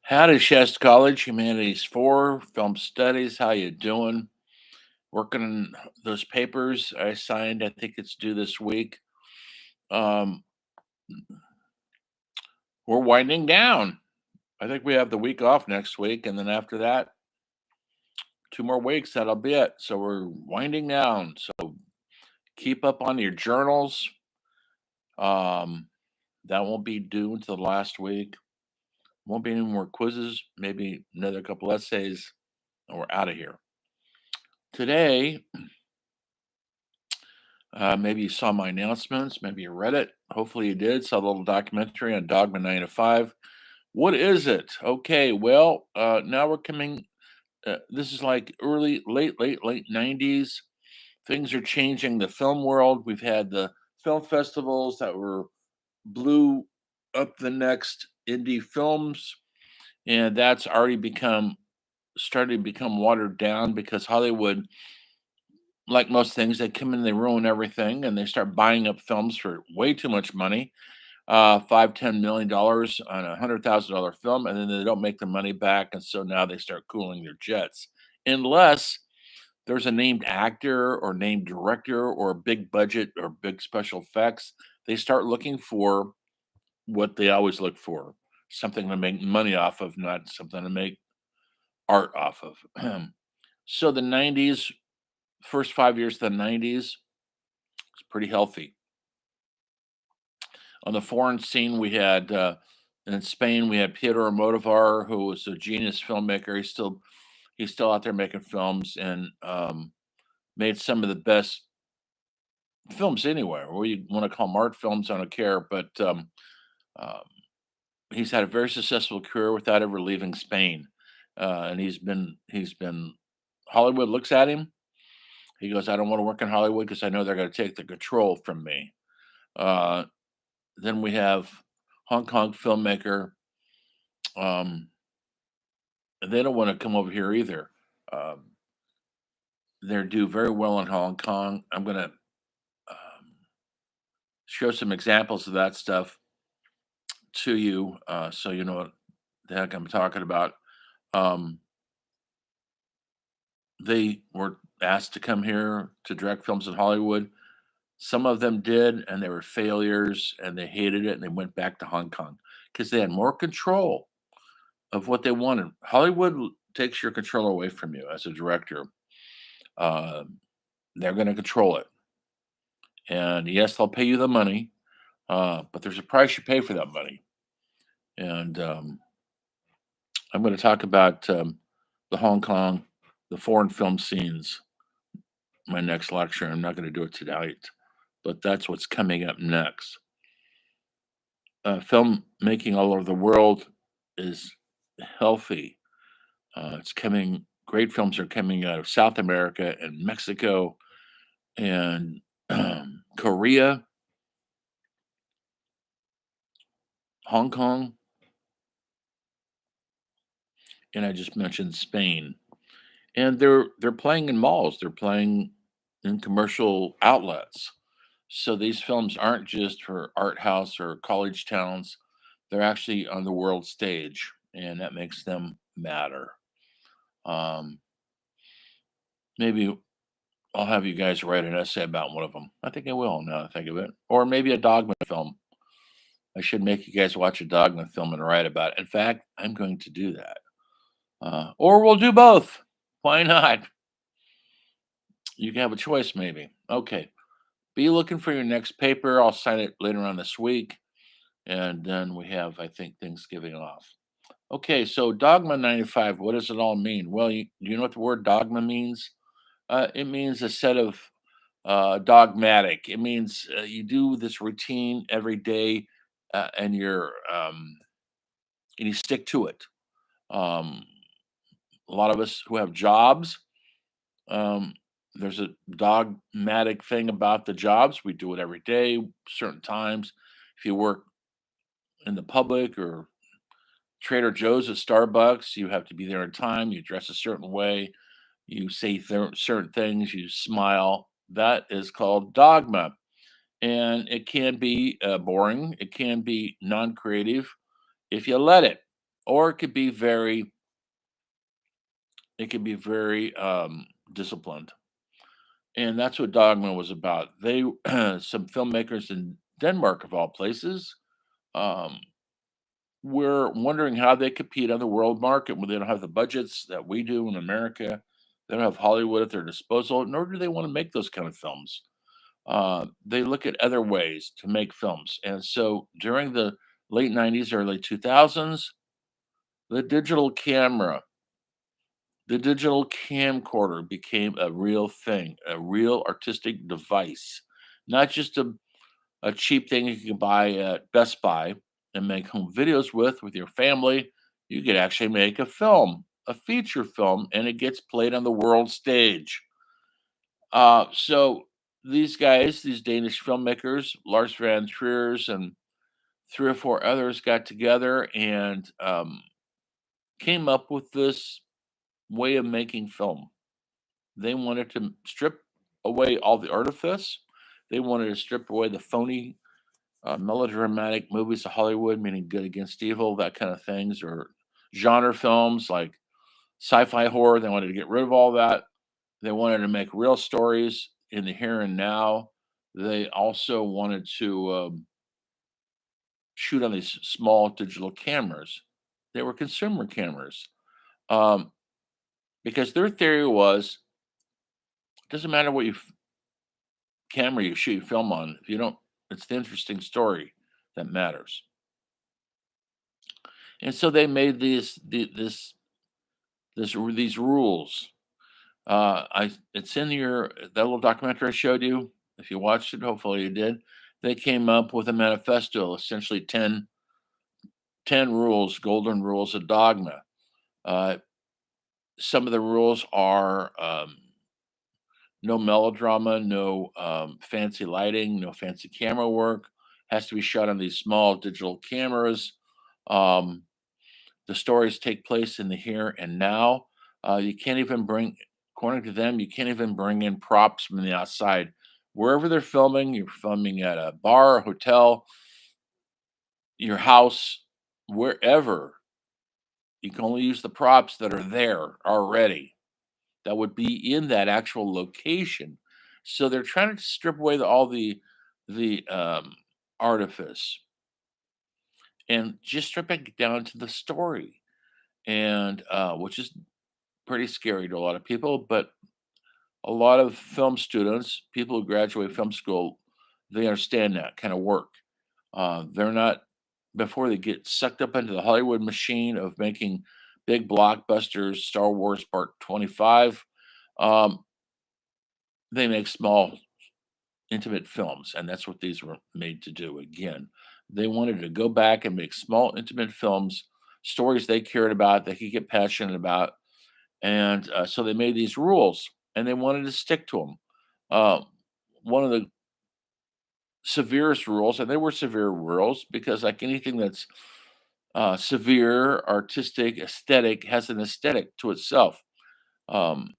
Howdy, Shasta College, Humanities 4, Film Studies. How you doing? Working on those papers I signed. I think it's due this week. Um, we're winding down. I think we have the week off next week, and then after that, 2 more weeks. That'll be it. So we're winding down. So keep up on your journals. Um, that won't be due until the last week. Won't be any more quizzes. Maybe another couple essays, and we're out of here. Today, maybe you saw my announcements. Maybe you read it. Hopefully you did. Saw the little documentary on Dogma 9 to 5. What is it? Okay, well, now we're coming. This is like late 90s. Things are changing the film world. We've had the film festivals that were blew up the next indie films, and that's already become starting to become watered down because Hollywood, like most things, they come in, they ruin everything, and they start buying up films for way too much money, $5, $10 million on $100,000 film, and then they don't make the money back, and so now they start cooling their jets, unless there's a named actor or named director or a big budget or big special effects. They start looking for what they always look for, something to make money off of, not something to make art off of. So the 90s, first 5 years of the 90s, it's pretty healthy. On the foreign scene, we had in Spain, we had Pedro Almodovar, who was a genius filmmaker. He's still out there making films and made some of the best films anywhere. What you want to call them art films, I don't care, but um, he's had a very successful career without ever leaving Spain, and he's been. Hollywood looks at him. He goes, "I don't want to work in Hollywood because I know they're going to take the control from me." Uh, then we have Hong Kong filmmaker. Um, they don't want to come over here either. Um, they do very well in Hong Kong. I'm going to show some examples of that stuff to you, so you know what the heck I'm talking about. Um, they were asked to come here to direct films in Hollywood. Some of them did, and they were failures, and they hated it, and they went back to Hong Kong because they had more control of what they wanted. Hollywood takes your control away from you as a director. Um, they're going to control it, and yes, they'll pay you the money, but there's a price you pay for that money. And I'm going to talk about the Hong Kong, the foreign film scenes. My next lecture. I'm not going to do it tonight, but that's what's coming up next. Film making all over the world is healthy. It's coming. Great films are coming out of South America and Mexico and Korea, Hong Kong, and I just mentioned Spain. And they're playing in malls. They're playing in commercial outlets. So these films aren't just for art house or college towns. They're actually on the world stage, and that makes them matter. Um, maybe I'll have you guys write an essay about one of them. I think I will now that I think of it. Or maybe a Dogma film. I should make you guys watch a Dogma film and write about it. In fact, I'm going to do that. Or we'll do both. Why not? You can have a choice, maybe. Okay. Be looking for your next paper. I'll sign it later on this week. And then we have, I think, Thanksgiving off. Okay, so Dogma 95, what does it all mean? Well, you know what the word dogma means? It means a set of dogmatic. It means you do this routine every day, and you stick to it. Um, a lot of us who have jobs, um, there's a dogmatic thing about the jobs. We do it every day, certain times. If you work in the public or Trader Joe's at Starbucks, you have to be there in time. You dress a certain way. You say certain things. You smile. That is called dogma, and it can be boring. It can be non-creative if you let it. or it could be very disciplined. And that's what Dogma was about. They some filmmakers in Denmark, of all places, um, were wondering how they compete on the world market when they don't have the budgets that we do in America. They don't have Hollywood at their disposal, nor do they want to make those kind of films. They look at other ways to make films. And so during the late 90s, early 2000s, the digital camera, the digital camcorder became a real thing, a real artistic device, not just a cheap thing you can buy at Best Buy and make home videos with your family. You could actually make a film, a feature film, and it gets played on the world stage. So these guys, these Danish filmmakers, Lars van Trier's and three or four others got together and came up with this way of making film. They wanted to strip away all the artifice. They wanted to strip away the phony melodramatic movies of Hollywood, meaning good against evil, that kind of things, or genre films like sci-fi horror. They wanted to get rid of all that. They wanted to make real stories in the here and now. They also wanted to shoot on these small digital cameras. They were consumer cameras um, because their theory was it doesn't matter what camera you shoot film on if you don't. It's the interesting story that matters. And so they made these rules. I It's in your that little documentary I showed you. If you watched it, hopefully you did. They came up with a manifesto, essentially ten rules, golden rules of dogma. Uh, some of the rules are no melodrama, no fancy lighting, no fancy camera work. Has to be shot on these small digital cameras. Um, The stories take place in the here and now. You can't even bring, according to them, you can't even bring in props from the outside. Wherever they're filming, you're filming at a bar, a hotel, your house, wherever, you can only use the props that are there already that would be in that actual location. So they're trying to strip away all the artifice and just strip it down to the story, and which is pretty scary to a lot of people, but a lot of film students, people who graduate film school, they understand that kind of work. They're not before they get sucked up into the Hollywood machine of making big blockbusters, Star Wars Part 25. Um, they make small, intimate films, and that's what these were made to do. Again, they wanted to go back and make small, intimate films, stories they cared about, they could get passionate about, and so they made these rules, and they wanted to stick to them. One of the severest rules, and they were severe rules because, like anything that's severe, artistic, aesthetic, has an aesthetic to itself. Um,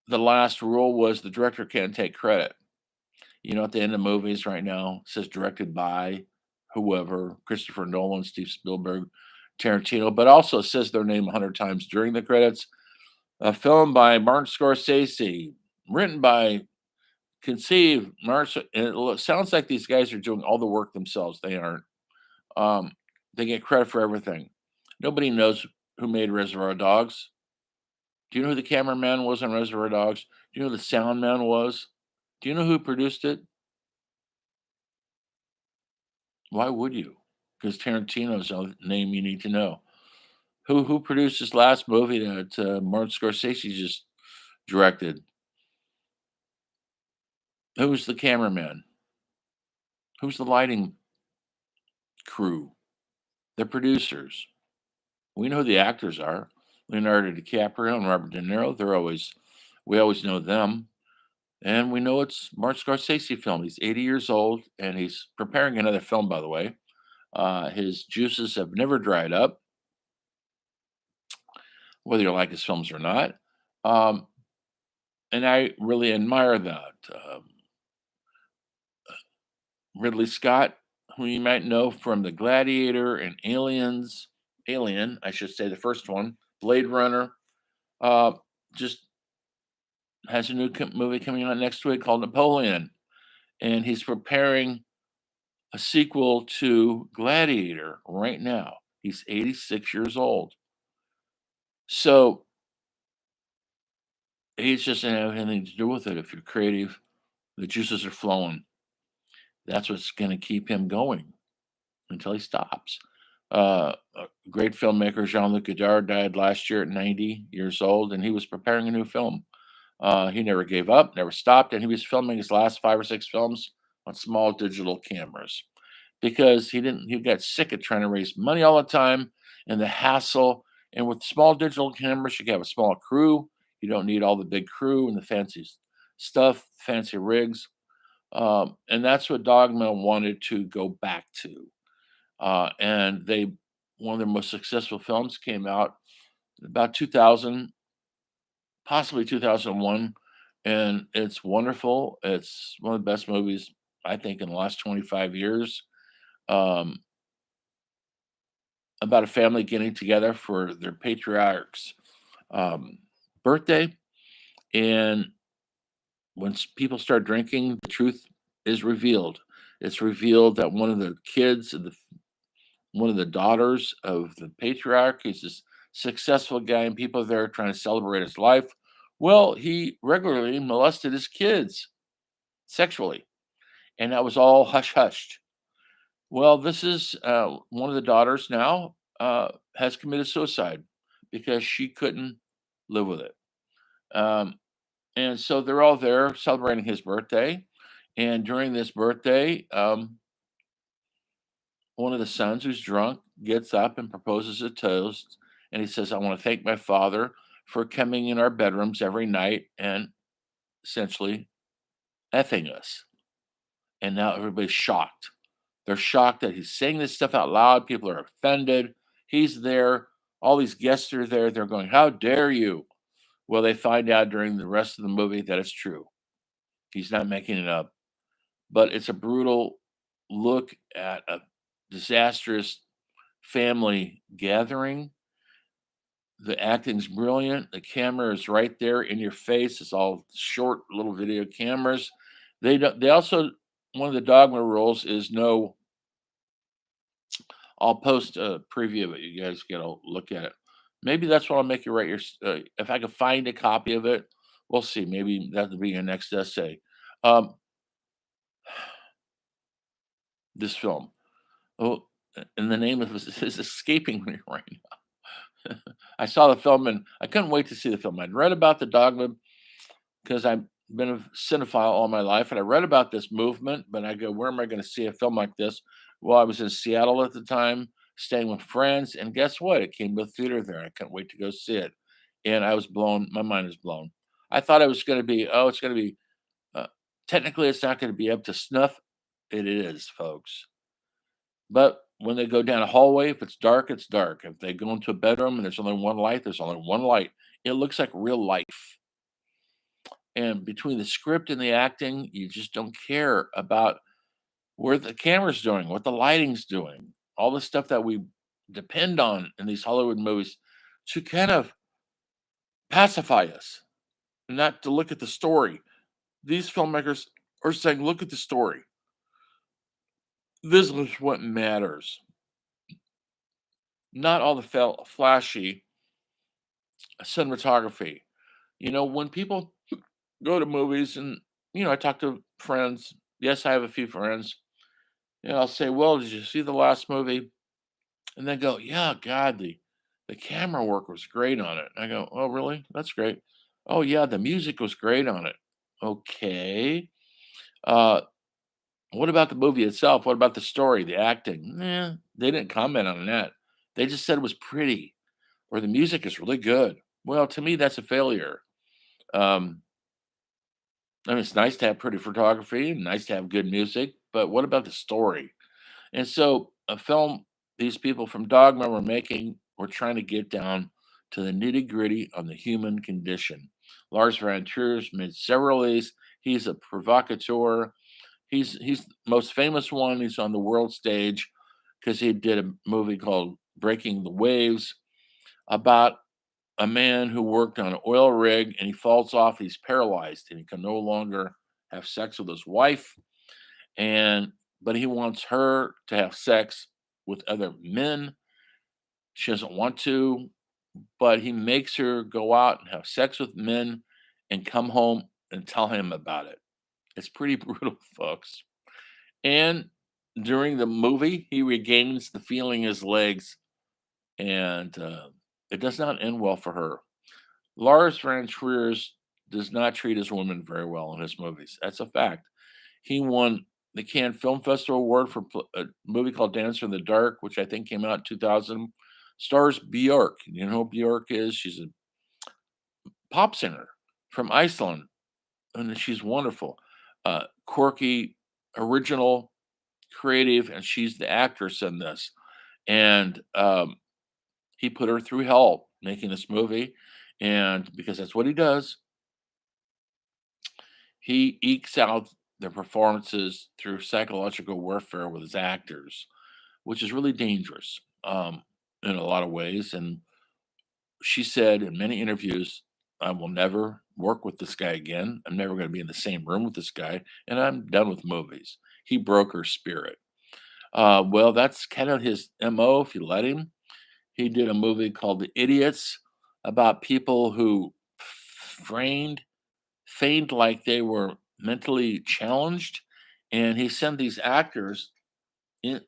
the last rule was the director can't take credit. You know, at the end of movies right now, it says directed by whoever, Christopher Nolan, Steve Spielberg, Tarantino, but also says their name 100 times during the credits. A film by Martin Scorsese, written by, conceived, Martin, and sounds like these guys are doing all the work themselves. They aren't. Um, they get credit for everything. Nobody knows who made Reservoir Dogs. Do you know who the cameraman was on Reservoir Dogs? Do you know who the sound man was? Do you know who produced it? Why would you? Because Tarantino's a name you need to know. Who produced this last movie that Martin Scorsese just directed? Who's the cameraman? Who's the lighting crew? The producers. We know who the actors are. Leonardo DiCaprio and Robert De Niro. We always know them. And we know it's Martin Scorsese film. He's 80 years old and he's preparing another film, by the way. His juices have never dried up, whether you like his films or not. Um, and I really admire that. Ridley Scott, who you might know from The Gladiator and Alien, I should say, the first one, Blade Runner, uh, just has a new movie coming out next week called Napoleon, and he's preparing a sequel to Gladiator right now. He's 86 years old. So age doesn't have anything to do with it. If you're creative, the juices are flowing. That's what's going to keep him going until he stops. A great filmmaker, Jean-Luc Godard, died last year at 90 years old, and he was preparing a new film. He never gave up, never stopped, and he was filming his last 5 or 6 films on small digital cameras because he got sick of trying to raise money all the time and the hassle. And with small digital cameras, you can have a small crew. You don't need all the big crew and the fancy stuff, fancy rigs. And that's what Dogma wanted to go back to. And one of their most successful films came out about 2000, possibly 2001, and it's wonderful. It's one of the best movies I think in the last 25 years. Um, about a family getting together for their patriarch's um, birthday, and when people start drinking, the truth is revealed. It's revealed that one of the daughters of the patriarch, he's this successful guy, and people there trying to celebrate his life. Well, he regularly molested his kids sexually, and that was all hush hushed. Well, this is one of the daughters now has committed suicide because she couldn't live with it. Um, and so they're all there celebrating his birthday. And during this birthday, one of the sons who's drunk gets up and proposes a toast. And he says, I want to thank my father for coming in our bedrooms every night and essentially effing us. And now everybody's shocked. They're shocked that he's saying this stuff out loud. People are offended. He's there. All these guests are there. They're going, how dare you? Well, they find out during the rest of the movie that it's true. He's not making it up. But it's a brutal look at a disastrous family gathering. The acting's brilliant. The camera is right there in your face. It's all short little video cameras. They also, one of the Dogma rules is no. I'll post a preview of it. You guys get a look at it. Maybe that's what I'll make you write if I can find a copy of it, we'll see. Maybe that'll be your next essay. Um, this film. Oh, and the name of it is escaping me right now. I saw the film and I couldn't wait to see the film. I'd read about the Dogma because I've been a cinephile all my life, and I read about this movement, but I go, where am I going to see a film like this? Well, I was in Seattle at the time, staying with friends, and guess what? It came to the theater there. I couldn't wait to go see it, and I was blown. My mind was blown. I thought it was going to be, oh, it's going to be. Uh, Technically, it's not going to be up to snuff. It is, folks. But when they go down a hallway, if it's dark, it's dark. If they go into a bedroom and there's only one light, there's only one light. It looks like real life. And between the script and the acting, you just don't care about where the camera's doing, what the lighting's doing, all the stuff that we depend on in these Hollywood movies to kind of pacify us, and not to look at the story. These filmmakers are saying, look at the story. This is what matters, not all the flashy cinematography. When people go to movies and, I talk to friends. Yes, I have a few friends. And I'll say, well, did you see the last movie? And they go, yeah, God, the camera work was great on it. I go, oh, really? That's great. Oh, yeah, the music was great on it. Okay. Uh, what about the movie itself? What about the story, the acting? They didn't comment on that. They just said it was pretty or the music is really good. Well, to me, that's a failure. Um, I mean, it's nice to have pretty photography and nice to have good music, but what about the story? And so, a film these people from Dogma were trying to get down to the nitty gritty on the human condition. Lars von Trier's made several of these. He's a provocateur. He's the most famous one. He's on the world stage because he did a movie called Breaking the Waves about a man who worked on an oil rig and he falls off. He's paralyzed and he can no longer have sex with his wife. And but he wants her to have sex with other men. She doesn't want to, but he makes her go out and have sex with men and come home and tell him about it. It's pretty brutal, folks. And during the movie, he regains the feeling in his legs, and it does not end well for her. Lars von Trier's does not treat his women very well in his movies. That's a fact. He won the Cannes Film Festival award for a movie called Dancer in the Dark, which I think came out in 2000. Stars Björk. You know who Björk is? She's a pop singer from Iceland, and she's wonderful. Quirky, original, creative, and she's the actress in this. And he put her through hell making this movie, and because that's what he does, he ekes out their performances through psychological warfare with his actors, which is really dangerous in a lot of ways. And she said in many interviews, I will never work with this guy again. I'm never going to be in the same room with this guy, and I'm done with movies. He broke her spirit. Well, that's kind of his MO if you let him. He did a movie called The Idiots about people who feigned feigned like they were mentally challenged, and he sent these actors in,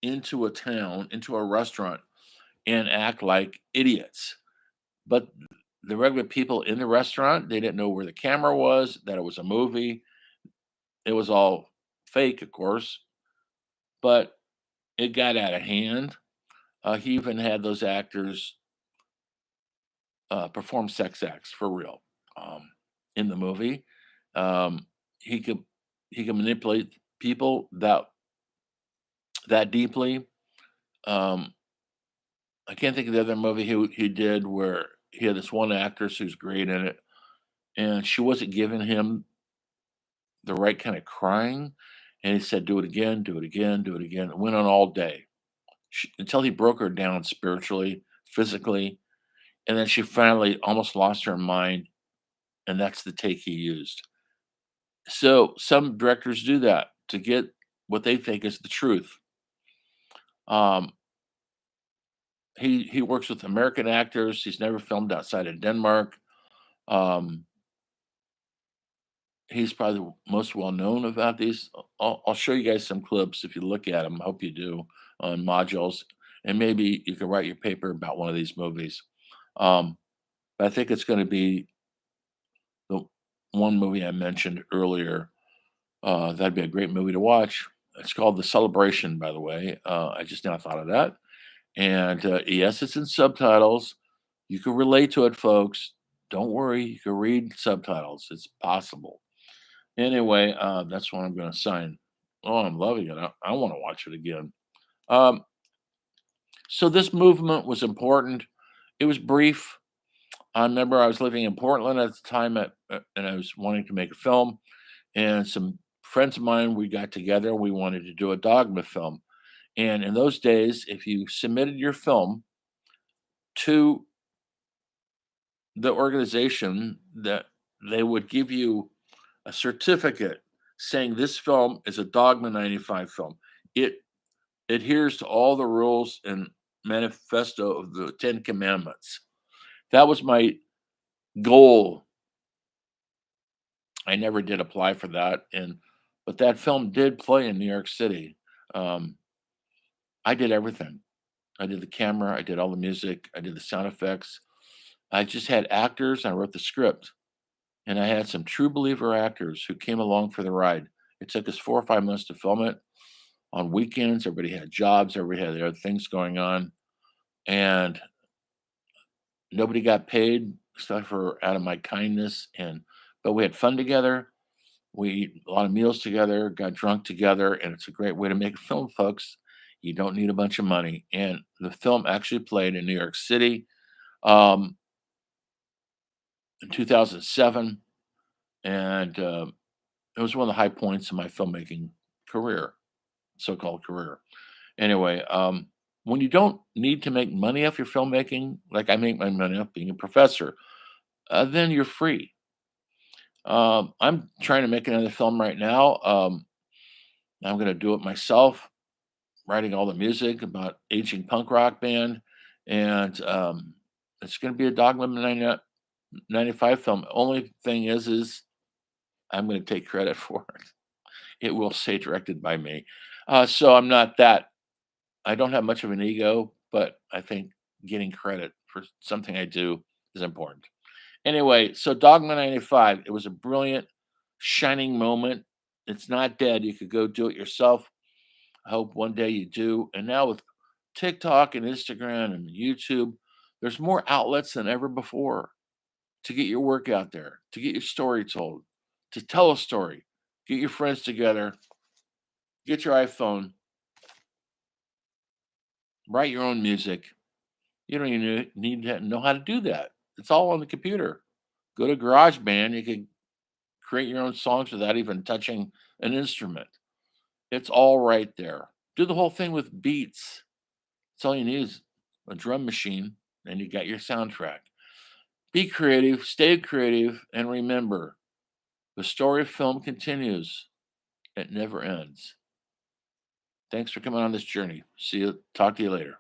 into a town, into a restaurant, and act like idiots. But the regular people in the restaurant, they didn't know where the camera was, that it was a movie. It was all fake, of course, but it got out of hand. He even had those actors perform sex acts for real in the movie. Um, he could he could manipulate people that deeply. Um, I can't think of the other movie he did where he had this one actress who's great in it, and she wasn't giving him the right kind of crying, and he said, "Do it again, do it again, do it again." It went on all day until he broke her down spiritually, physically, and then she finally almost lost her mind, and that's the take he used. So some directors do that to get what they think is the truth. Um, he works with American actors. He's never filmed outside of Denmark. Um, he's probably the most well known about these. I'll show you guys some clips if you look at them. I hope you do on modules, and maybe you can write your paper about one of these movies. Um, but I think it's going to be the one movie I mentioned earlier. That'd be a great movie to watch. It's called The Celebration, by the way. I just now thought of that. And yes, it's in subtitles. You can relate to it, folks. Don't worry, you can read subtitles. It's possible. Anyway, that's what I'm going to sign. Oh, I'm loving it. I want to watch it again. Um, so this movement was important. It was brief. I remember I was living in Portland at the time, and I was wanting to make a film. And some friends of mine, we got together. We wanted to do a Dogma film. And in those days, if you submitted your film to the organization, that they would give you a certificate saying this film is a Dogma 95 film. It adheres to all the rules and manifesto of the Ten Commandments. That was my goal. I never did apply for that, and but that film did play in New York City. Um, I did everything. I did the camera, I did all the music, I did the sound effects. I just had actors, I wrote the script, and I had some true believer actors who came along for the ride. It took us 4 or 5 months to film it on weekends. Everybody had jobs, everybody had their other things going on, and nobody got paid except for out of my kindness. And but we had fun together. We eat a lot of meals together, got drunk together, and it's a great way to make a film, folks. You don't need a bunch of money. And the film actually played in New York City um, in 2007, and It was one of the high points of my filmmaking career, so-called career. Anyway, when you don't need to make money off your filmmaking, like I make my money off being a professor, then you're free. I'm trying to make another film right now. I'm going to do it myself, writing all the music about aging punk rock band, and it's going to be a Dogma 95 film. Only thing is I'm going to take credit for it. It will say directed by me. So I'm not that. I don't have much of an ego, but I think getting credit for something I do is important. Anyway, so Dogma 95, it was a brilliant, shining moment. It's not dead. You could go do it yourself. I hope one day you do. And now with TikTok and Instagram and YouTube, there's more outlets than ever before to get your work out there, to get your story told, to tell a story. Get your friends together, get your iPhone, write your own music. You don't even need to know how to do that. It's all on the computer. Go to GarageBand, you can create your own songs without even touching an instrument. It's all right there. Do the whole thing with beats. That's all you need is a drum machine, and you got your soundtrack. Be creative, stay creative, and remember the story of film continues. It never ends. Thanks for coming on this journey. See you. Talk to you later.